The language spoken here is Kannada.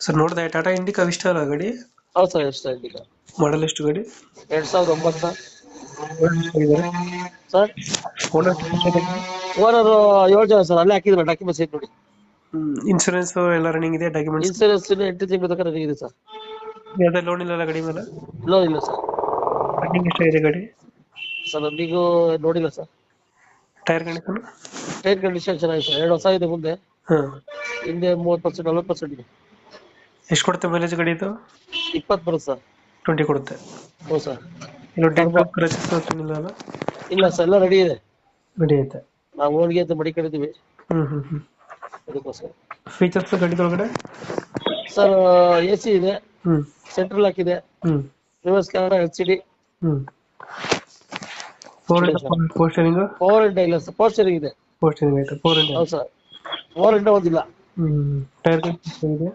ಸರ್ ನೋಡಿದೆ ಟಾಟಾ ಇಂಡಿಕಾ ಇಷ್ಟ ಅಲ್ಲ ಗಾಡಿ? ಹೌದು ಸರ್, ಎಷ್ಟು ಈಗ ಮಾಡಲ್ ಎಷ್ಟು ಗಾಡಿ? 2009 ಎಷ್ಟಾಗಿದ್ದಾರೆ? ಸರ್. ಓನರ್ ಓನರ್ 7 ಜನ ಸರ್, ಅಲ್ಲೇ ಹಾಕಿದ್ರು ಡಾಕ್ಯುಮೆಂಟ್ಸ್ ಐತೆ ನೋಡಿ. ಇನ್ಸೂರೆನ್ಸ್ ಎಲ್ಲ ರನ್ನಿಂಗ್ ಇದೆ, ಡಾಕ್ಯುಮೆಂಟ್ಸ್ ಇನ್ಸೂರೆನ್ಸ್ 8 ತಿಂಗಳ ತನಕ ರನ್ನಿಂಗ್ ಇದೆ ಸರ್. ಯಾವುದೇ ಲೋನ್ ಇಲ್ಲ ಗಾಡಿ ಮೇಲೆ? ಲೋನ್ ಇಲ್ಲ ಸರ್. ರನ್ನಿಂಗ್ ಎಷ್ಟಾಗಿದೆ ಗಾಡಿ? ಸರ್ ರನ್ನಿಂಗು ನೋಡಿಲ್ಲ sir. Tyre condition? Tyre condition ಚೆನ್ನಾಗಿದೆ ಸರ್, 2 ಹೊಸ ಇದೆ ಮುಂದೆ, ಹಾಂ. ಹಿಂದೆ 30% 40% ಇದೆ. ಎಷ್ಟು ಕೊಡುತ್ತೆ ಮೈಲೇಜ್ ಗಾಡಿ ಇದು? 20 ಬರುತ್ತೆ ಸರ್. 20 ಕೊಡುತ್ತೆ. ಹ್ಞೂ ಸರ್. ಇನ್ನು ಡೆಂಟ್ ಟರ್ಬೋ ಕ್ರಚಸ್ ಏನಿಲ್ಲ ಅಲ್ಲ? ಇಲ್ಲ ಸರ್, ಎಲ್ಲ ರೆಡಿ ಇದೆ. ಗಾಡಿ ಐತೆ. ನಾವು ಓನ್ಗೆ ಅಂತ ಮಡಿಕೊಂಡಿದ್ದೀವಿ ಹ್ಮ್. ಅದಕ್ಕೋಸ್ಕರ. ಫೀಚರ್ಸ್ ಗಾಡಿ ಒಳಗಡೆ? ಸರ್ AC ಇದೆ, ಹ್ಮ್ ಸೆಂಟ್ರಲ್ ಲಾಕ್ ಇದೆ, ಹ್ಮ್ ರಿವರ್ಸ್ ಕ್ಯಾಮೆರಾ, LCD, ಹ್ಮ್ ಫೋರ್ ಸ್ಟೇರಿಂಗ್? ಪವರ್ ಇಂಡ ಇಲ್ಲ ಸರ್, ಪವರ್ ಸ್ಟೇರಿಂಗ್ ಇದೆ. ಫೋರ್ ಸ್ಟೇರಿಂಗ್ ಐತೆ, ಫೋರ್ ಇಂಡ? ಹೌದು ಸರ್, ಪವರ್ ಇಂಡ ಒಂದಿಲ್ಲ. ಟೈರ್ ಕಂಡೀಷನ್ ಇದೆ?